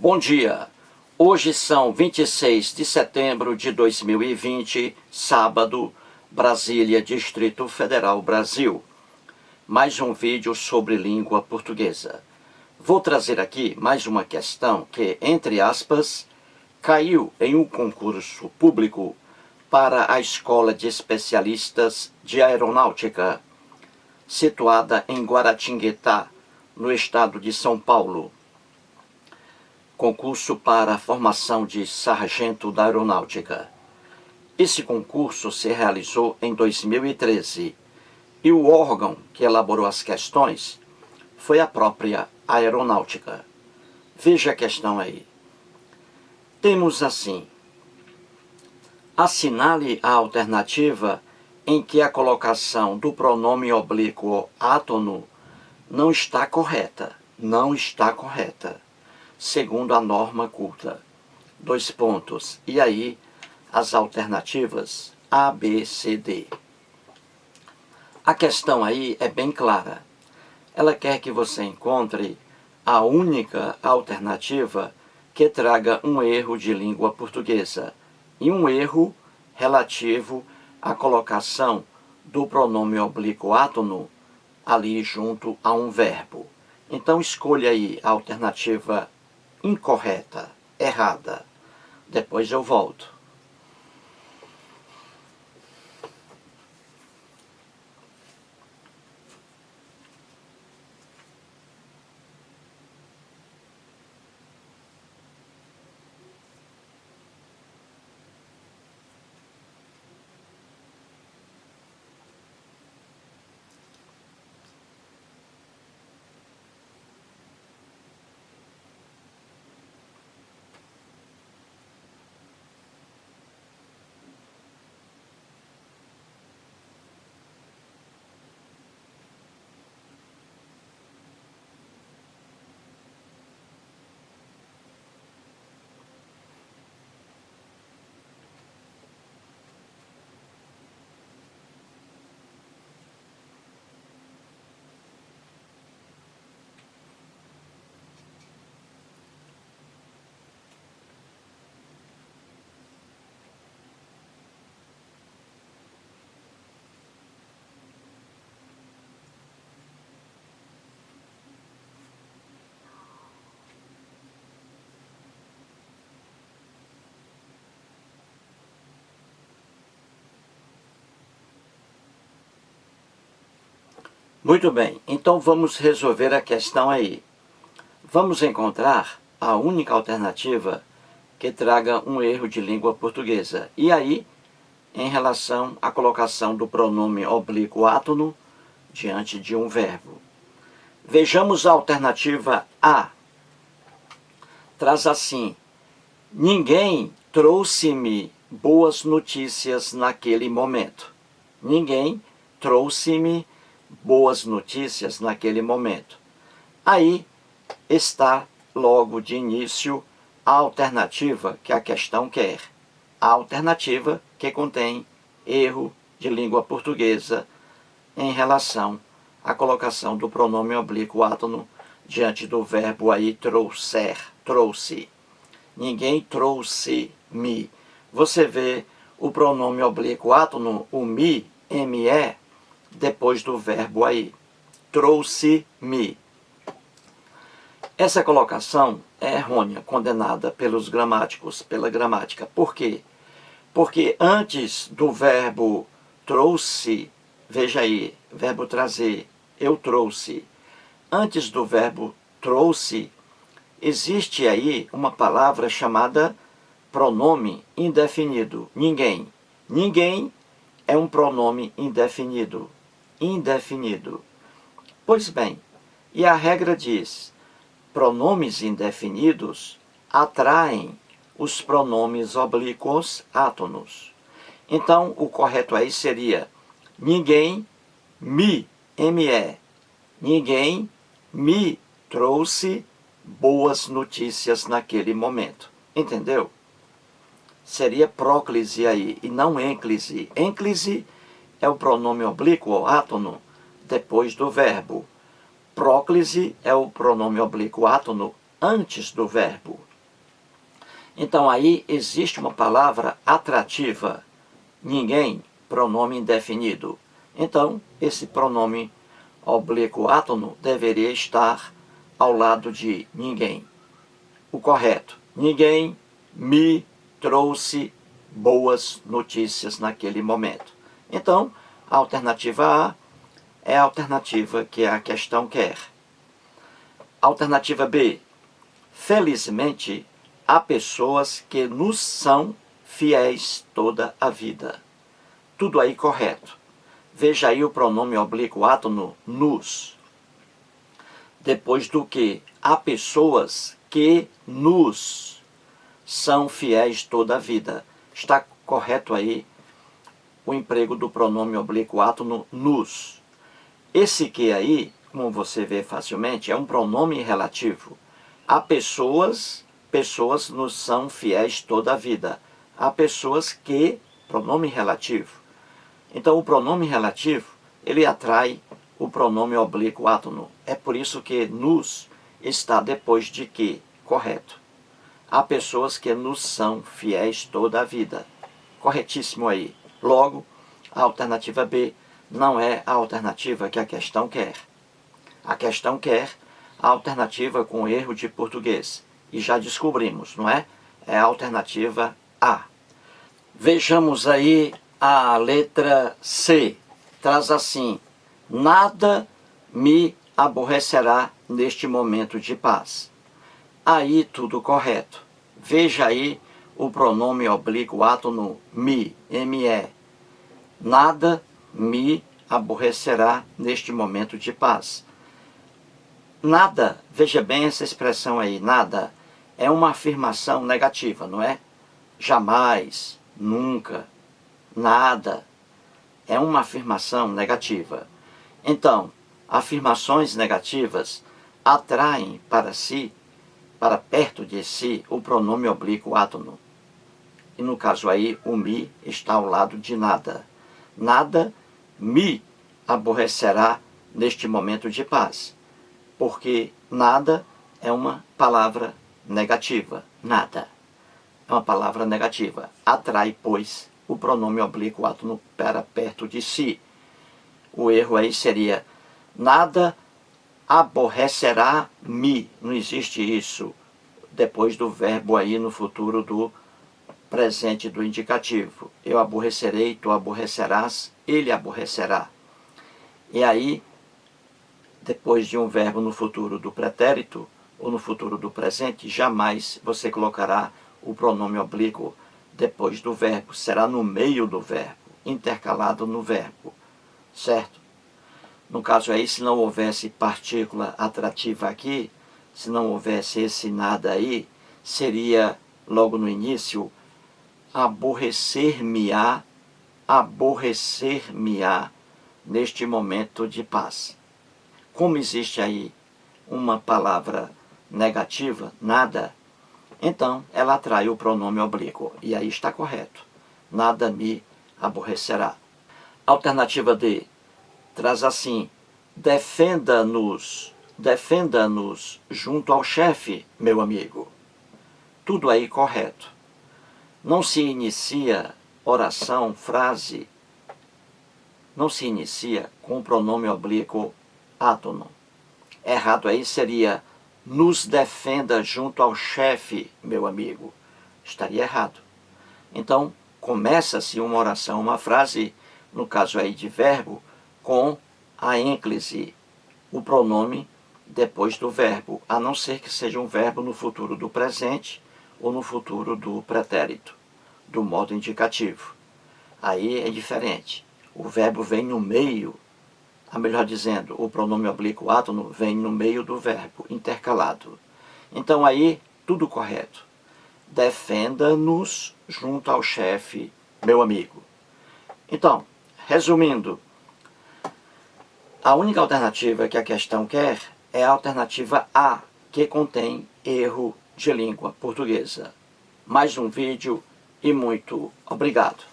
Bom dia, hoje são 26 de setembro de 2020, sábado, Brasília, Distrito Federal, Brasil. Mais um vídeo sobre língua portuguesa. Vou trazer aqui mais uma questão que, entre aspas, caiu em um concurso público para a Escola de Especialistas de Aeronáutica, situada em Guaratinguetá, no estado de São Paulo. Concurso para a formação de sargento da aeronáutica. Esse concurso se realizou em 2013 e o órgão que elaborou as questões foi a própria aeronáutica. Veja a questão aí. Temos assim: assinale a alternativa em que a colocação do pronome oblíquo átono não está correta. Não está correta, segundo a norma culta. Dois pontos. E aí, as alternativas A, B, C, D. A questão aí é bem clara. Ela quer que você encontre a única alternativa que traga um erro de língua portuguesa e um erro relativo à colocação do pronome oblíquo átono ali junto a um verbo. Então escolha aí a alternativa incorreta, errada. Depois eu volto. Muito bem, então vamos resolver a questão aí. Vamos encontrar a única alternativa que traga um erro de língua portuguesa. E aí, em relação à colocação do pronome oblíquo átono diante de um verbo. Vejamos a alternativa A. Traz assim: ninguém trouxe-me boas notícias naquele momento. Ninguém trouxe-me boas notícias naquele momento. Aí está logo de início a alternativa que a questão quer. A alternativa que contém erro de língua portuguesa em relação à colocação do pronome oblíquo átono diante do verbo aí trouxer, trouxe. Ninguém trouxe-me. Você vê o pronome oblíquo átono, o me, me, depois do verbo aí. Trouxe-me. Essa colocação é errônea, condenada pelos gramáticos, pela gramática. Por quê? Porque antes do verbo trouxe, veja aí, verbo trazer, eu trouxe. Antes do verbo trouxe, existe aí uma palavra chamada pronome indefinido. Ninguém. Ninguém é um pronome indefinido. Indefinido. Pois bem, e a regra diz: pronomes indefinidos atraem os pronomes oblíquos átonos. Então, o correto aí seria: ninguém me, ninguém me trouxe boas notícias naquele momento. Entendeu? Seria próclise aí, e não ênclise. Ênclise é o pronome oblíquo átono depois do verbo. Próclise é o pronome oblíquo átono antes do verbo. Então aí existe uma palavra atrativa, ninguém, pronome indefinido. Então esse pronome oblíquo átono deveria estar ao lado de ninguém. O correto: ninguém me trouxe boas notícias naquele momento. Então, a alternativa A é a alternativa que a questão quer. Alternativa B: felizmente, há pessoas que nos são fiéis toda a vida. Tudo aí correto. Veja aí o pronome oblíquo átono nos. Depois do que há pessoas que nos são fiéis toda a vida. Está correto aí o emprego do pronome oblíquo átono nos. Esse que aí, como você vê facilmente, é um pronome relativo. Há pessoas nos são fiéis toda a vida. Há pessoas que, pronome relativo. Então o pronome relativo, ele atrai o pronome oblíquo átono. É por isso que nos está depois de que, correto. Há pessoas que nos são fiéis toda a vida. Corretíssimo aí. Logo, a alternativa B não é a alternativa que a questão quer. A questão quer a alternativa com erro de português. E já descobrimos, não é? É a alternativa A. Vejamos aí a letra C. Traz assim: nada me aborrecerá neste momento de paz. Aí tudo correto. Veja aí o pronome oblíquo átono me, me. Nada me aborrecerá neste momento de paz. Nada, veja bem essa expressão aí, nada, é uma afirmação negativa, não é? Jamais, nunca, nada. É uma afirmação negativa. Então, afirmações negativas atraem para si, para perto de si, o pronome oblíquo átono. E no caso aí, o me está ao lado de nada. Nada me aborrecerá neste momento de paz. Porque nada é uma palavra negativa. Nada é uma palavra negativa. Atrai, pois, o pronome oblíquo átono para perto de si. O erro aí seria: nada aborrecerá-me. Não existe isso depois do verbo aí no futuro do presente do indicativo. Eu aborrecerei, tu aborrecerás, ele aborrecerá. E aí, depois de um verbo no futuro do pretérito ou no futuro do presente, jamais você colocará o pronome oblíquo depois do verbo. Será no meio do verbo, intercalado no verbo, certo? No caso aí, se não houvesse partícula atrativa aqui, se não houvesse esse nada aí, seria logo no início: aborrecer-me-á neste momento de paz. Como existe aí uma palavra negativa, nada, então ela atrai o pronome oblíquo. E aí está correto. Nada me aborrecerá. Alternativa D traz assim: defenda-nos junto ao chefe, meu amigo. Tudo aí correto. Não se inicia oração, frase, não se inicia com o pronome oblíquo átono. Errado aí seria: nos defenda junto ao chefe, meu amigo. Estaria errado. Então, começa-se uma oração, uma frase, no caso aí de verbo, com a ênclise, o pronome depois do verbo, a não ser que seja um verbo no futuro do presente ou no futuro do pretérito, do modo indicativo. Aí é diferente. O verbo vem no meio, melhor dizendo, o pronome oblíquo átono vem no meio do verbo, intercalado. Então aí, tudo correto. Defenda-nos junto ao chefe, meu amigo. Então, resumindo, a única alternativa que a questão quer é a alternativa A, que contém erro de língua portuguesa. Mais um vídeo e muito obrigado.